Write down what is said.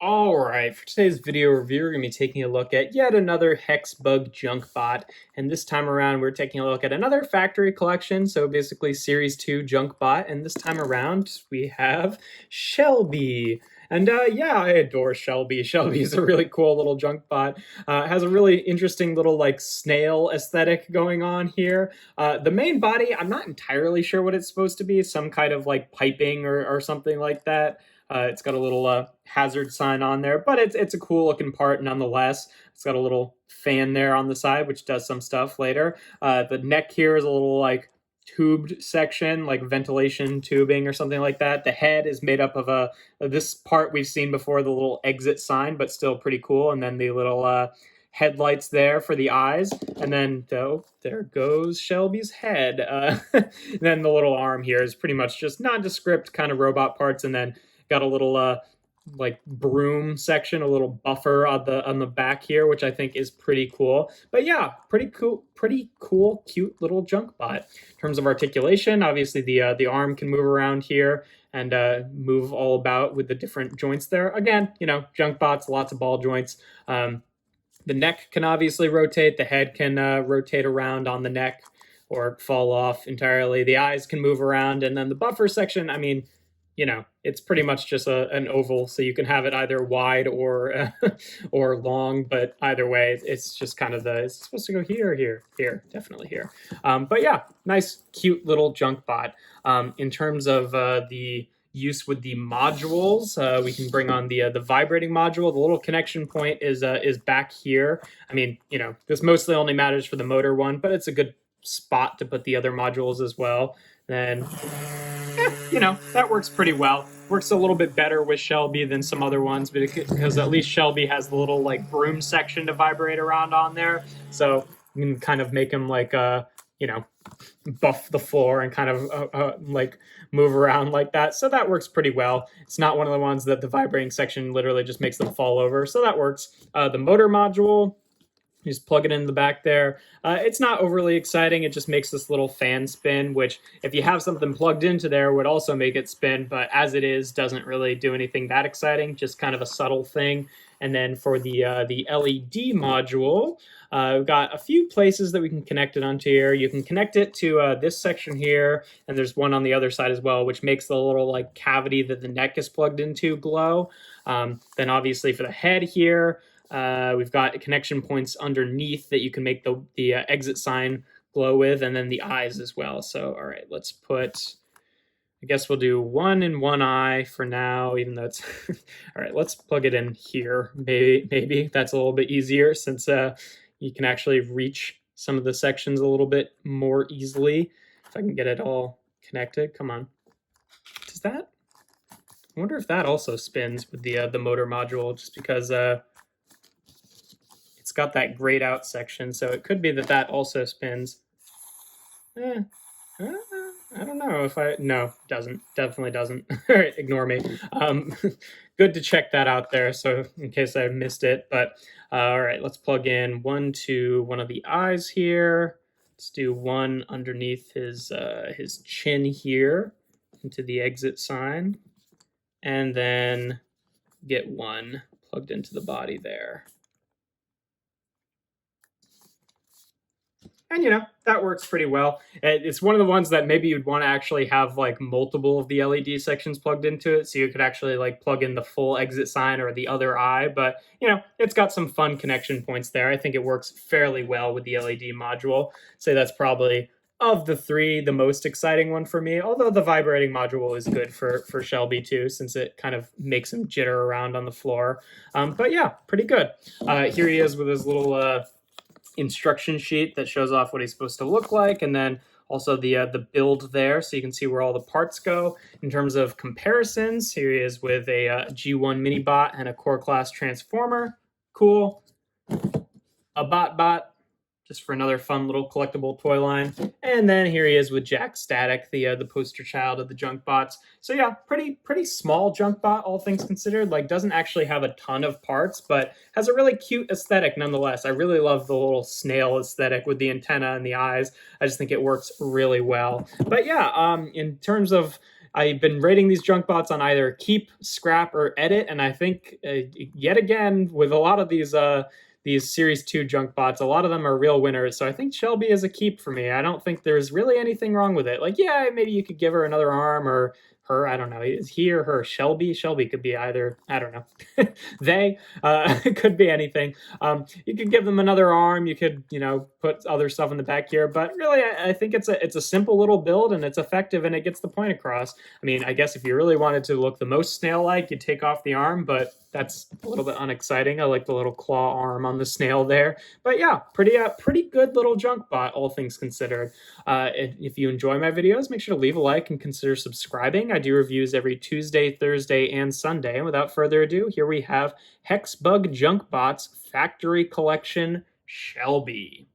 All right, for today's video review, we're going to be taking a look at yet another Hexbug JunkBot. And this time around, we're taking a look at another factory collection, so basically Series 2 JunkBot. And this time around, we have Shelby. And yeah, I adore Shelby. Shelby is a really cool little JunkBot. It has a really interesting little like snail aesthetic going on here. The main body, I'm not entirely sure what it's supposed to be. Some kind of like piping or something like that. It's got a little hazard sign on there, but it's a cool looking part nonetheless. It's got a little fan there on the side, which does some stuff later. The neck here is a little like tubed section, like ventilation tubing or something like that. The head is made up of this part we've seen before, the little exit sign, but still pretty cool. And then the little headlights there for the eyes, and then there goes Shelby's head. Then the little arm here is pretty much just nondescript kind of robot parts, and then got a little like broom section, a little buffer on the back here, which I think is pretty cool. But yeah, pretty cool, cute little JunkBot. In terms of articulation, obviously the arm can move around here and move all about with the different joints there. Again, you know, JunkBots, lots of ball joints. The neck can obviously rotate. The head can rotate around on the neck or fall off entirely. The eyes can move around, and then the buffer section, I mean, you know, it's pretty much just an oval, so you can have it either wide or or long, but either way, it's just kind of it's supposed to go here, definitely here. But yeah, nice, cute little JunkBot. In terms of the use with the modules, we can bring on the vibrating module. The little connection point is back here. I mean, you know, this mostly only matters for the motor one, but it's a good spot to put the other modules as well. Then, you know, that works pretty well. Works a little bit better with Shelby than some other ones, because at least Shelby has the little like broom section to vibrate around on there. So you can kind of make him like, you know, buff the floor and kind of like move around like that. So that works pretty well. It's not one of the ones that the vibrating section literally just makes them fall over. So that works. The motor module, you just plug it in the back there. It's not overly exciting. It just makes this little fan spin, which if you have something plugged into there would also make it spin, but as it is, doesn't really do anything that exciting, just kind of a subtle thing. And then for the LED module, we've got a few places that we can connect it onto here. You can connect it to this section here, and there's one on the other side as well, which makes the little like cavity that the neck is plugged into glow. Then obviously for the head here, we've got connection points underneath that you can make the exit sign glow with, and then the eyes as well. So, all right, let's put, I guess we'll do one in one eye for now, even though it's, all right, let's plug it in here. Maybe that's a little bit easier since you can actually reach some of the sections a little bit more easily. If I can get it all connected, come on. Does that? I wonder if that also spins with the motor module, just because it's got that grayed out section, so it could be that that also spins. I don't know if no, it doesn't. Definitely doesn't. All right, ignore me. Good to check that out there, so in case I missed it. But all right, let's plug in one to one of the eyes here. Let's do one underneath his chin here into the exit sign, and then get one plugged into the body there. And, you know, that works pretty well. It's one of the ones that maybe you'd want to actually have like multiple of the LED sections plugged into it, so you could actually like plug in the full exit sign or the other eye. But, you know, it's got some fun connection points there. I think it works fairly well with the LED module. Say that's probably, of the three, the most exciting one for me, although the vibrating module is good for Shelby too, since it kind of makes him jitter around on the floor. But yeah, pretty good. Here he is with his little instruction sheet that shows off what he's supposed to look like, and then also the build there, so you can see where all the parts go. In terms of comparisons, here he is with a G1 mini bot and a core class transformer. Cool. A bot, just for another fun little collectible toy line. And then here he is with Jack Static, the poster child of the JunkBots. So yeah, pretty small JunkBot, all things considered. Like, doesn't actually have a ton of parts, but has a really cute aesthetic nonetheless. I really love the little snail aesthetic with the antenna and the eyes. I just think it works really well. But yeah, in terms of I've been rating these junk bots on either keep, scrap, or edit, and I think yet again with a lot of these Series 2 junk bots, a lot of them are real winners. So I think Shelby is a keep for me. I don't think there's really anything wrong with it. Like, yeah, maybe you could give her another arm or her, I don't know, is he or her? Shelby? Shelby could be either, I don't know. They, it could be anything. You could give them another arm. You could, put other stuff in the back here. But really, I think it's a simple little build, and it's effective, and it gets the point across. I mean, I guess if you really wanted to look the most snail-like, you'd take off the arm, but that's a little bit unexciting. I like the little claw arm on the snail there. But yeah, pretty good little junk bot, all things considered. If you enjoy my videos, make sure to leave a like and consider subscribing. I do reviews every Tuesday, Thursday, and Sunday. And without further ado, here we have Hexbug JunkBots Factory Collection Shelby.